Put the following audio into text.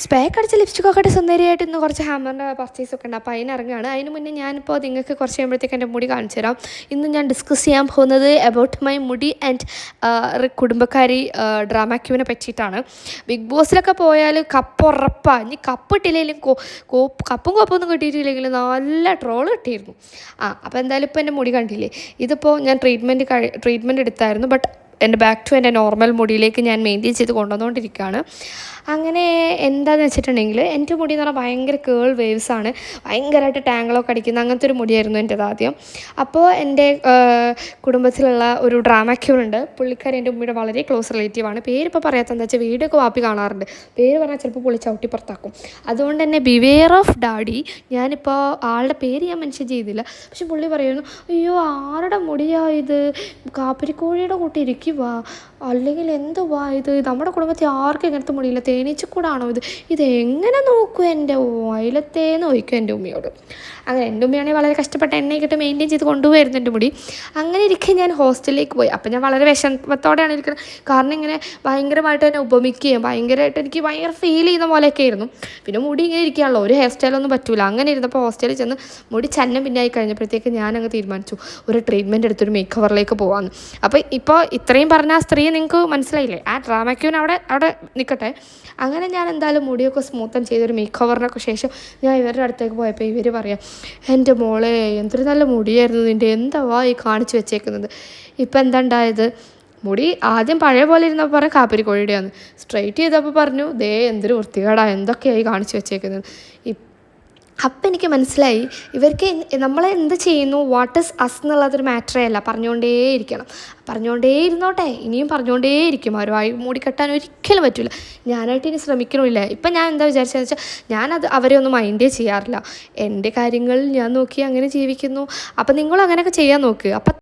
സ്പേക്ക് അടിച്ച ലിപ്സ്റ്റിക്കൊക്കെ ഇട്ട് സുന്ദരിയായിട്ട് ഇന്ന് കുറച്ച് ഹാമറിൻ്റെ പർച്ചേസൊക്കെ ഉണ്ട്. അപ്പോൾ അതിനിറങ്ങുകയാണ്. അതിന് മുന്നേ ഞാനിപ്പോൾ നിങ്ങൾക്ക് കുറച്ച് കഴിയുമ്പോഴത്തേക്ക് എൻ്റെ മുടി കാണിച്ചു തരാം. ഇന്ന് ഞാൻ ഡിസ്കസ് ചെയ്യാൻ പോകുന്നത് അബൌട്ട് മൈ മുടി ആൻഡ് കുടുംബക്കാരി ഡ്രാമ ക്യൂവിനെ പറ്റിയിട്ടാണ്. ബിഗ് ബോസിലൊക്കെ പോയാൽ കപ്പ് ഉറപ്പാണ്. ഇനി കപ്പ് ഇട്ടില്ലെങ്കിലും കപ്പും കോപ്പൊന്നും കിട്ടിയിട്ടില്ലെങ്കിലും നല്ല ട്രോള് കിട്ടിയിരുന്നു. അപ്പോൾ എന്തായാലും ഇപ്പോൾ എൻ്റെ മുടി കണ്ടില്ലേ, ഇതിപ്പോൾ ഞാൻ ട്രീറ്റ്മെൻറ്റ് എടുത്തായിരുന്നു. ബട്ട് എൻ്റെ ബാക്ക് ടു എൻ്റെ നോർമൽ മുടിയിലേക്ക് ഞാൻ മെയിൻറ്റെയിൻ ചെയ്ത് കൊണ്ടുവന്നുകൊണ്ടിരിക്കുകയാണ്. അങ്ങനെ എന്താണെന്ന് വെച്ചിട്ടുണ്ടെങ്കിൽ എൻ്റെ മുടി എന്ന് പറഞ്ഞാൽ ഭയങ്കര കേൾ വേവ്സാണ്, ഭയങ്കരമായിട്ട് ടാങ്കിളൊക്കെ അടിക്കുന്ന അങ്ങനത്തെ ഒരു മുടിയായിരുന്നു എൻ്റേത് ആദ്യം. അപ്പോൾ എൻ്റെ കുടുംബത്തിലുള്ള ഒരു ഡ്രാമ ക്യൂനുണ്ട്, പുള്ളിക്കാരി എൻ്റെ ഉമ്മയുടെ വളരെ ക്ലോസ് റിലേറ്റീവാണ്. പേരിപ്പോൾ പറയാത്ത എന്താ വെച്ചാൽ വീഡിയോ ഒക്കെ വാപ്പി കാണാറുണ്ട്. പേര് പറഞ്ഞാൽ ചിലപ്പോൾ പുള്ളി ചവിട്ടി പുറത്താക്കും. അതുകൊണ്ട് തന്നെ ബിവെയർ ഓഫ് ഡാഡി. ഞാനിപ്പോൾ ആളുടെ പേര് ഞാൻ മെൻഷൻ ചെയ്തില്ല, പക്ഷെ പുള്ളി പറയുന്നു, അയ്യോ ആരുടെ മുടിയാ ഇത്, കാപ്പിരിക്കോഴിയുടെ കൂട്ടി ഇരിക്കുക, അല്ലെങ്കിൽ എന്തുവാ ഇത്, നമ്മുടെ കുടുംബത്തിൽ ആർക്കും ഇങ്ങനത്തെ മുടിയില്ല, തേനീച്ചക്കൂടാണോ ഇത് എങ്ങനെ നോക്കും എൻ്റെ വയലത്തേന്ന് ചോദിക്കും എൻ്റെ ഉമ്മയോട്. അങ്ങനെ എൻ്റെ ഉമ്മയാണെങ്കിൽ വളരെ കഷ്ടപ്പെട്ട് എണ്ണയൊക്കെ മെയിൻറ്റെയിൻ ചെയ്ത് കൊണ്ടുപോയിരുന്നു എൻ്റെ മുടി. അങ്ങനെ ഇരിക്കെ ഞാൻ ഹോസ്റ്റലിലേക്ക് പോയി. അപ്പം ഞാൻ വളരെ വിഷമത്തോടെയാണ് ഇരിക്കുന്നത്, കാരണം ഇങ്ങനെ ഭയങ്കരമായിട്ട് എന്നെ ഉപമിക്കുകയും ഭയങ്കരമായിട്ട് എനിക്ക് ഭയങ്കര ഫീൽ ചെയ്യുന്ന പോലെയൊക്കെ ആയിരുന്നു. പിന്നെ മുടി ഇങ്ങനെ ഇരിക്കുകയാണല്ലോ, ഒരു ഹെയർ സ്റ്റൈലൊന്നും പറ്റില്ല. അങ്ങനെ ഇരുന്നപ്പോൾ ഹോസ്റ്റലിൽ ചെന്ന് മുടി ചന്നം പിന്നായി കഴിഞ്ഞപ്പോഴത്തേക്ക് ഞാനങ്ങ് തീരുമാനിച്ചു ഒരു ട്രീറ്റ്മെൻറ്റ് എടുത്തൊരു മേക്ക് ഓവറിലേക്ക് പോകാമെന്ന്. അപ്പോൾ ഇപ്പോൾ ഇത്രയും പറഞ്ഞ ആ സ്ത്രീയെ നിങ്ങൾക്ക് മനസ്സിലായില്ലേ, ആ ഡ്രാമ ക്യൂൻ അവിടെ നിൽക്കട്ടെ. അങ്ങനെ ഞാൻ എന്തായാലും മുടിയൊക്കെ സ്മൂത്തൻ ചെയ്തൊരു മേക്ക് ഓവറിനൊക്കെ ശേഷം ഞാൻ ഇവരുടെ അടുത്തേക്ക് പോയപ്പോൾ ഇവർ പറയാം, എൻ്റെ മോളെ എന്തൊരു നല്ല മുടിയായിരുന്നു നിൻ്റെ, എന്താവാ ഈ കാണിച്ചു വെച്ചേക്കുന്നത്. ഇപ്പം എന്താ ഉണ്ടായത്, മുടി ആദ്യം പഴയ പോലെ ഇരുന്നപ്പോൾ പറയാം കാപ്പിരിക്കോഴിയുടെയാണ്, സ്ട്രൈറ്റ് ചെയ്തപ്പോൾ പറഞ്ഞു ദേ എന്തൊരു വൃത്തികേടാ, എന്തൊക്കെയായി കാണിച്ചു വെച്ചേക്കുന്നത്. അപ്പം എനിക്ക് മനസ്സിലായി ഇവർക്ക് നമ്മളെ എന്ത് ചെയ്യുന്നു, വാട്ട് ഇസ് അസ് എന്നുള്ളതൊരു മാറ്ററേ അല്ല, പറഞ്ഞുകൊണ്ടേ ഇരുന്നോട്ടെ, ഇനിയും പറഞ്ഞുകൊണ്ടേയിരിക്കും. അവർ വായി മൂടിക്കെട്ടാൻ ഒരിക്കലും പറ്റില്ല. ഞാനായിട്ട് ഇനി ശ്രമിക്കണമില്ല. ഇപ്പം ഞാൻ എന്താ വിചാരിച്ചതെന്ന് വെച്ചാൽ ഞാനത് അവരെ ഒന്നും മൈൻഡേ ചെയ്യാറില്ല, എൻ്റെ കാര്യങ്ങൾ ഞാൻ നോക്കി അങ്ങനെ ജീവിക്കുന്നു. അപ്പം നിങ്ങളും അങ്ങനെയൊക്കെ ചെയ്യാൻ നോക്ക്. അപ്പം